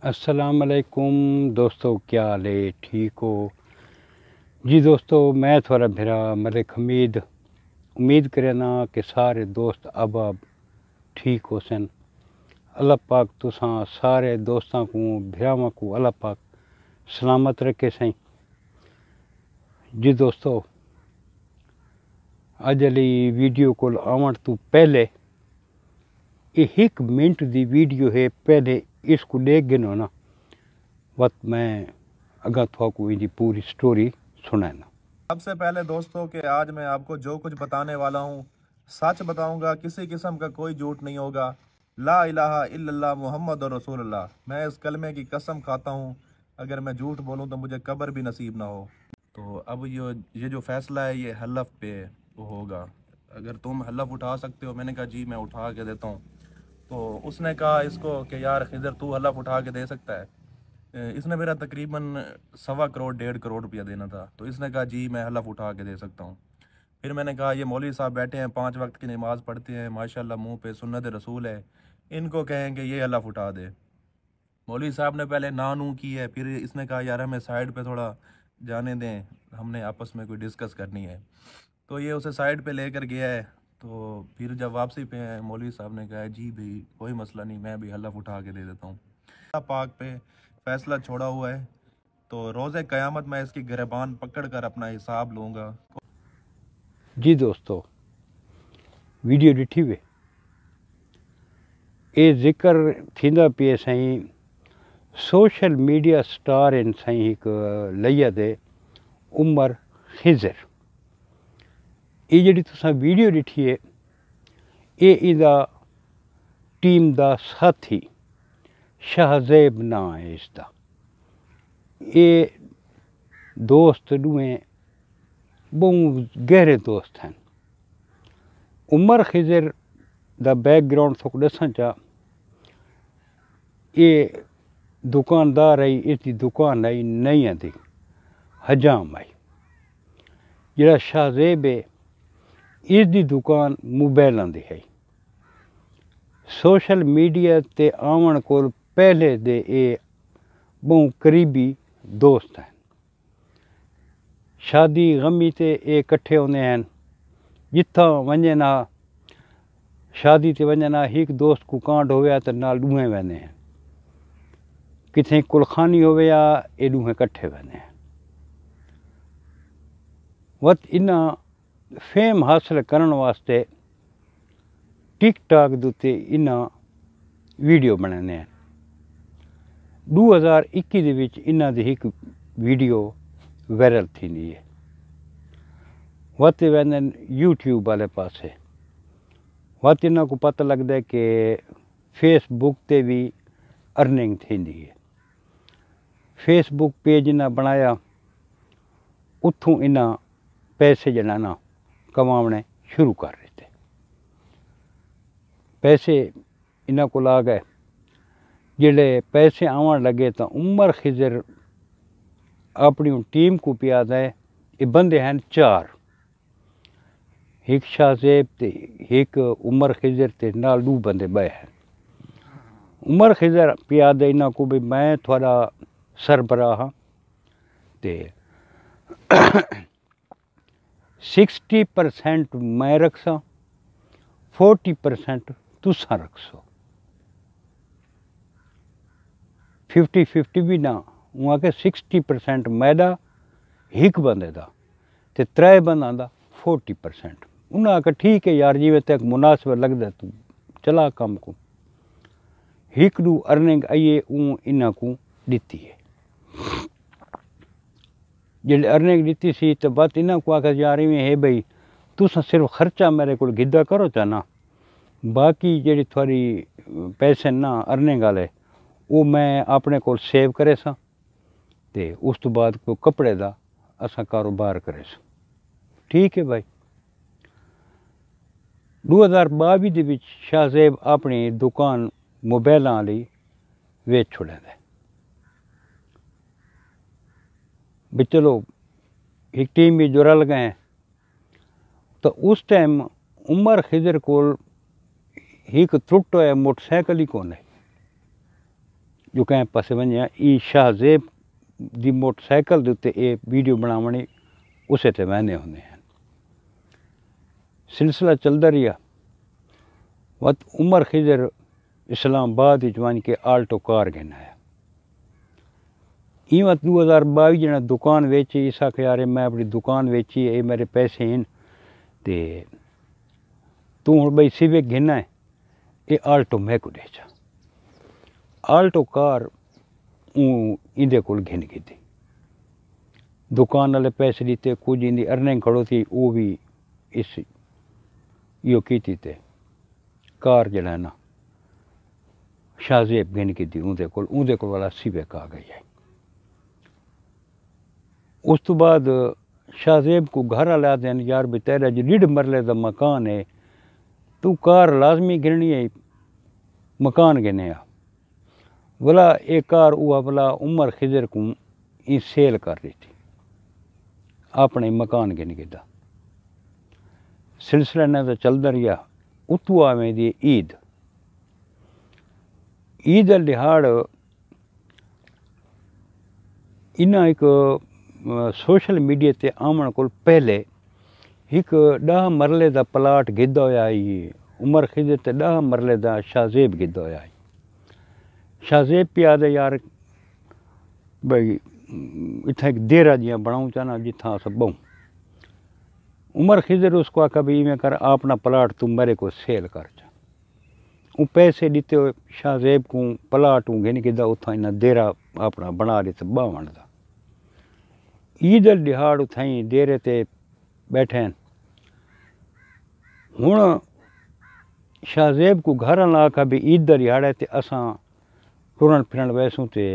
अस्सलाम वालेकुम दोस्तों, क्या हाल है? ठीक हो जी? दोस्तों, मैं थोड़ा भिरा मलिक हमीद उम्मीद करे ना कि सारे दोस्त अब ठीक हो सन। अल्लाह पाक तुसां सारे दोस्तां को भिरावां को अल्लाह पाक सलामत रखे सही। जी दोस्तों, अज अली वीडियो को आवन तो पहले ये 1 मिनट की वीडियो है, पहले इसको देख गिनो ना वत मैं अगर थोको इनकी पूरी स्टोरी सुनाना। सबसे पहले दोस्तों कि आज मैं आपको जो कुछ बताने वाला हूँ सच बताऊंगा, किसी किस्म का कोई झूठ नहीं होगा। ला इलाहा इल्लल्लाह मुहम्मद और रसूलुल्लाह, मैं इस कलमे की कसम खाता हूँ। अगर मैं झूठ बोलूँ तो मुझे कब्र भी नसीब ना हो। तो अब ये जो फैसला है ये हलफ पे वो होगा। अगर तुम हलफ उठा सकते हो। मैंने कहा जी मैं उठा के देता हूँ। तो उसने कहा इसको कि यार खिजर तू हलफ उठा के दे सकता है। इसने मेरा तकरीबन 1.25 करोड़ 1.5 करोड़ रुपया देना था। तो इसने कहा जी मैं हलफ उठा के दे सकता हूँ। फिर मैंने कहा ये मौलवी साहब बैठे हैं, 5 वक्त की नमाज़ पढ़ते हैं, माशाल्लाह मुंह पे सुन्नत रसूल है, इनको कहेंगे ये हलफ उठा दे। मौलवी साहब ने पहले ना नू की है। फिर इसने कहा यार हमें साइड पे थोड़ा जाने दें, हमने आपस में कोई डिस्कस करनी है। तो ये उसे साइड पे लेकर गया है। तो फिर जब वापसी पे मौलवी साहब ने कहा जी भाई कोई मसला नहीं, मैं भी हलफ उठा के दे देता हूँ। पाक पे फैसला छोड़ा हुआ है। तो रोज़े क़यामत में इसकी गिरबान पकड़ कर अपना हिसाब लूँगा। जी दोस्तों, वीडियो ॾिठी वे ये ज़िक्र थींदा पिए साईं सोशल मीडिया स्टार इन साईं हिकु लैया ते उमर खिज़र। ये जिहड़ी तुसां वीडियो ॾिठी है ये इंदा टीम दा साथी शाहज़ेब नां है इसदा। ये दोस्त ॾुहें बहुत गहरे दोस्त हैं। उमर खिज़र दा बैकग्राउंड थोक दसन चा। ये दुकानदार आई, इसकी दुकान आई नहीं आती हजाम आई। जरा शाहज़ेब है इसकी दुकान मोबाइलों की है। सोशल मीडिया ते आवन को पहले दे ये बहुत करीबी दोस्त हैं। शादी गमी ते ये कट्ठे होंदे हैं। जिथा वञे ना शादी ते वञे ना एक दोस्त को कांड होया तो नाल ॾूहें वेंदे हैं। किथे कुलखानी होवे या ये ॾूहें कट्ठे वेंदे हैं। वत इन्ना फेम हासिल करने वास्ते टिकटॉक दे इन्ना वीडियो बनाने हैं। 2021 दे विच इन्ना दी एक वीडियो वायरल थींदी है। वत वेंदे यूट्यूब वाले पासे। वत इन्हां को पता लगता है कि फेसबुक ते भी अर्निंग थींदी है। फेसबुक पेज इन्हां बनाया, उथों इन्हां पैसे जड़ा ना कमाने शुरू कर रहे थे। पैसे इन्हां को आ गए। जिले पैसे आवन लगे तो उमर खिज़र अपनी टीम को पिया है। ये बंदे हैं 4, एक शाहज़ेब ते एक उमर खिज़र ते नाल 2 बंदे बे हैं। उमर खिज़र पिया दे इन्हां को भी मैं थोड़ा सरबराह हाँ ते 60% मैं रखसा, 40% तुसा रखसो। 50-50 भी ना, वहाँ के 60% मैदा एक बंदे दा ते 3 बंदा दा 40%। उन्हें आखा ठीक है यार जी तक मुनासिब लगता तू चला कम को। एक दू अर्निंग आइए इन्हां को दी है। जिले अर्निंग दी सी तो बात इन्हां को आखा यार इवें है भाई तुसा सिर्फ खर्चा मेरे को गिद्दा करो चा ना, बाकी जी थोड़ी पैसे ना अर्निंग वाले वो मैं अपने को सेव करे सा ते उस तो बाद कोई कपड़े का असा कारोबार करे सा। ठीक है भाई। 2022 दे विच शाहज़ेब अपनी दुकान मोबाइलों वाली वेच छोड़ा है। भी चलो एक टीम भी जुड़ल गए। तो उस टाइम उमर खिज़र को एक त्रुट है मोटरसाइकिल ही कौन है। जो कंहिं पासे वञे ई शाहज़ेब दी मोटरसाइकिल दे उत्ते ये वीडियो बनावणी उसे ते वहने होंदे हैं। सिलसिला चलदा रहा। वत उमर खिजर इस्लामाबाद विच वञ के आल्टो कार गिन आया। वत 2022 जना दुकान वेची। इस आखे यार मैं अपनी दुकान वेची, ये मेरे पैसे हैं ते तू हुण बई सिविक गिना है, ये आल्टो मैं को दे जा। आल्टो कार इंदे कोल घिन की थी। दुकान वाले पैसे दिते, कुछ इंदी अर्निंग खड़ो थी, वो भी इस यो की थी ते कार जड़ा है ना शाहज़ेब घिन की थी उनके कोल वाला सिविक आ गई है। उस तो बाद शाहज़ेब को घर वाले आते हैं यार भी तेरा जो 1.5 मरले का मकान है, तू कार लाजमी गिननी है, मकान गिने आ बोला। एक कार हुआ बोला उमर खिजर को सेल कर रही थी अपने मकान गिन गिदा। सिलसिला ने तो चलता रहा। उतू आवे दी ईद। ईद दिहाड़ इन्हें एक सोशल मीडिया ते आमण को पहले एक 10 मरले का प्लाट गिदा होया ही उमर खिजर ते 10 मरले का शाहज़ेब गिदा होया ही। शाहज़ेब पे आदे यार भाई इतना एक देरा जियां बनाऊँ चाहना जिथा अस बहु। उमर खिजर उसको आखा भी इवें कर अपना प्लाट तू मेरे को सेल कर जा। वो पैसे दिते हुए शाहज़ेब को प्लाट घिन गिदा उथा इन्हें देरा अपना बना दिता 52 का। ईद दिहाड़ उथाई डेरे ते बैठे हैं। हुण शाहज़ेब को घर वाला आखा भी ईद दिहाड़ है ते असां टुरण फिरण वैसूं ते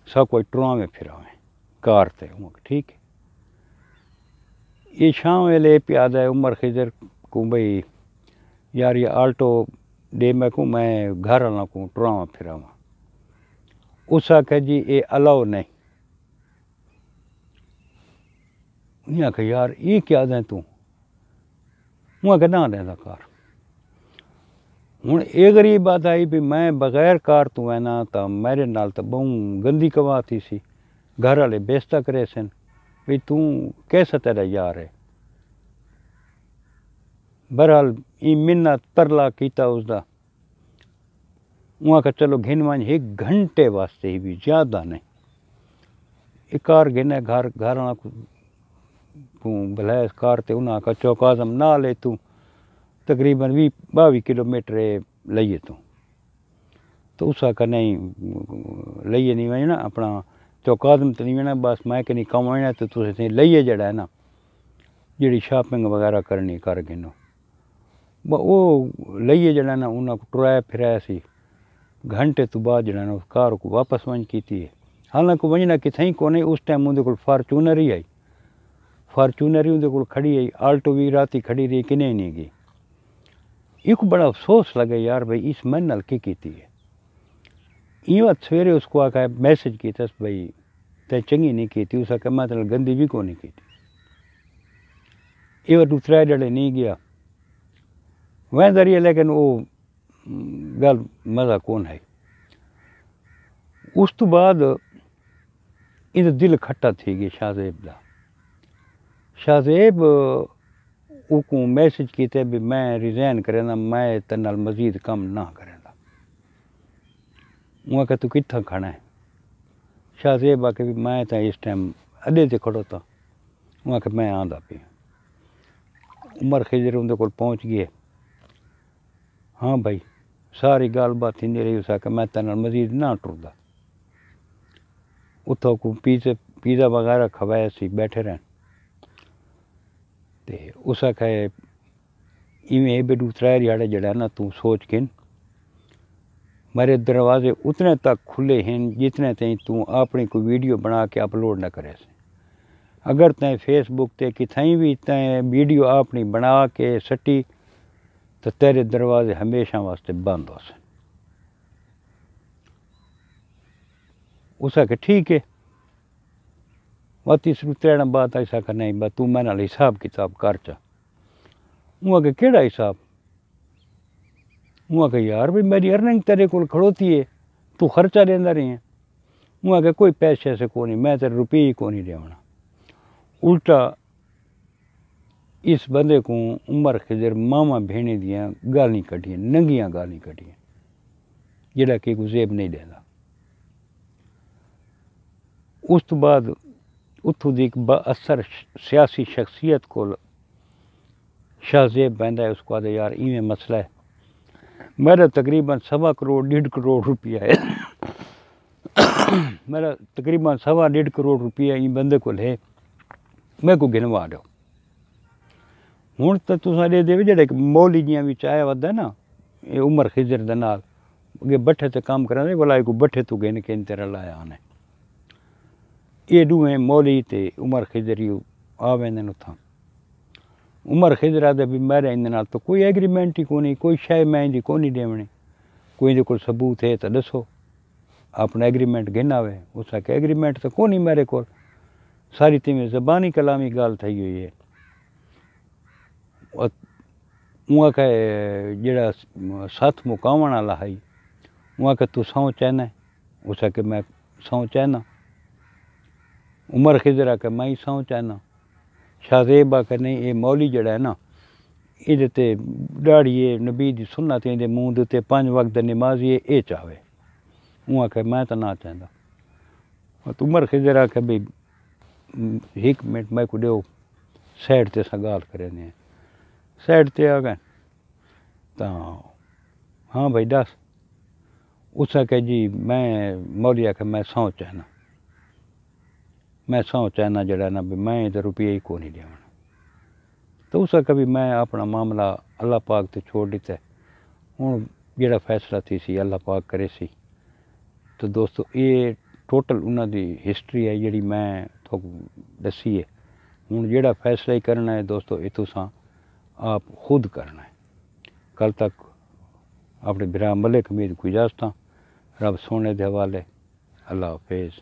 सब कोई टुरावें फिरावें कार ते। ठीक है। ये शाम वेले प्यादा है उमर खिजर को भाई यार ये आल्टो दे मैं को मैं घर वाला को टुरावा फिरावा। उस आखे जी ये अलाउ नहीं। उन्हें आखे यार ये क्या दें तू, वहाँ के ना देंदा कार। हुण ये गरीब बात आई भी मैं बगैर कार तू है ना तो मेरे नाल तो बहु गंदी कवा थी सी। घर वाले बेइज्जता करे सन भी तू कैसा तेरा यार है। बहरहाल ई मिन्नत तरला कीता उसका। वहाँ का चलो घिन वंज 1 घंटे वास्ते ही भी ज़्यादा नहीं। एक कार घिने घर वाला को बुलाया कार ते उन्हें आखा चौक आज़म ना ले तू तकरीबन 20-22 किलोमीटर लइए तो उस आखा नहीं लइए नहीं वजना अपना चौक आज़म तो नहीं वजना बस मैं कहीं कम वजना तो तुसें लइए जड़ा है ना जी शॉपिंग वगैरह करनी कर गिनो। वो लइए जड़ा ना उन्हें को टुराया फिराया सी। घंटे तो बाद जड़ा ना उस कार को वापस वंज की थी। हालांकि वजना कितें को नहीं। उस टाइम उनके को फॉर्चूनर ही आई। फॉर्चूनर ही उनके को खड़ी आई। आल्टो भी राती खड़ी रही कि नहीं गई। एक बड़ा अफसोस लगे यार भाई इस मन नाल की है। इं सवेरे उसको आखा मैसेज किया भाई तै चंगी नहीं की थी। उस आखा मैं तेरे गंदी भी को नहीं की थी। ये 2-3 जड़े नहीं गया वह दरिए लेकिन वो गल मज़ा कौन है। उस तो बाद इन दिल खट्टा थी गया शाहज़ेब का। शाहज़ेब को मैसेज किया भी मैं रिज़ाइन करेंदा मैं तेरे नाल मज़ीद कम ना करेंदा। वहाँ तू कित्था खड़ा है। शाहज़ेब आके भी मैं तो इस टाइम अड्डे ते खड़ो था। वहाँ के मैं आंदा पे। उमर खिजर उनके कोल पहुँच गए। हाँ भाई सारी गल बात थी रही। उस आके मैं तेरे नाल मज़ीद ना टुरदा। उतो को पिज़्ज़ा वगैरह खवाया सी बैठे रहन ते उस आखे इवें भी 2-3 दिहाड़े जड़ा ना तू सोच किन मेरे दरवाजे उतने तक खुले हैं जितने तई तू अपनी कोई वीडियो बना के अपलोड न करे। अगर तैं फेसबुक ते कितें भी तैं वीडियो अपनी बना के सटी तो तेरे दरवाजे हमेशा वास्ते बंद हो सन। उस आखे ठीक है। वह तीसरी 3 बात ऐसा कर नहीं बा तू मैं नाल हिसाब किताब कर चा। वो आगे केड़ा हिसाब। वो आगे यार भाई मेरी अर्निंग तेरे को खड़ोती है तू खर्चा देंदा रही है। हूँ आगे कोई पैसे से को नहीं, मैं तेरे रुपये ही को नहीं देवना। उल्टा इस बंदे को उमर खिजर मामा भेणे दियाँ गाली कढ़ियाँ, नंगियाँ गाली कढ़ियाँ, जेड़ा कि गुजेब नहीं देता। उस तो बाद उतों दी एक बाअसर सियासी शख्सियत को शाहजेब बहंदा है, उसको आदे यार इवें मसला है, मेरा तकरीबन 1.25 करोड़ 1.5 करोड़ रुपया है मेरा तकरीबन 1.25 करोड़ रुपया इन बंदे को है, मैं को गिनवा दो। हूँ तो तुसां दे दे जेड़े मौली जियां भी चाहे वदा ना ये उमर खिजर दे नाल अगे बठे ते काम करांदे भला को बठे तू गिन के तेरा लाया आने ये दुए मौली ते उमर खिजर यू आ वेंदे उथां। उमर खिजर आदे भी मेरे इन नाल तो कोई एग्रीमेंट ही कोनी, कोई शय मैं इंदी कोनी देवनी, कोई दे कोल सबूत है तो दसो, अपना एग्रीमेंट गिन आवे। उस आखे एग्रीमेंट तो कोनी मेरे कोल, सारी तिवें ज़बानी कलामी गाल थई हुई है। उहाँ के जेड़ा साथ मुकावण वाला है उहाँ के तू सौ चैना, उस आखे मैं सौ चैना। उमर खिजर आखे मैं ही सौ चैना। शाहजेब आखे नहीं ये मौली जड़ा है ना ये ते दाढ़ी है नबी दी सुन्नत इंदे मुंह दे 5 वक्त नमाज ये चाहे। उहाँ आखे मैं तो ना चाहता। उमर खिजर आखे भाई 1 मिनट मैं को दियो साइड ते सा गाल करें। साइड ते आ गए तो हाँ भाई दस। उस आखे जी मैं मौली आखे मैं 100 चाहना, मैं 100 चाहना जड़ा ना भी मैं तो रुपये ही को नहीं देवना। तो उस कभी मैं अपना मामला अल्लाह पाक ते छोड़ दिता। हूँ जेड़ा फैसला थी सी अल्लाह पाक करे सी। तो दोस्तों ये टोटल उन्हां दी हिस्ट्री है जिहड़ी मैं थोक दसी है। हूँ जेड़ा फैसला ही करना है दोस्तों ये तुसां आप खुद करना है। कल तक अपने बिरा मलिक हमीद को इजाज़त, रब सोने दे हवाले। अल्लाह हाफिज़।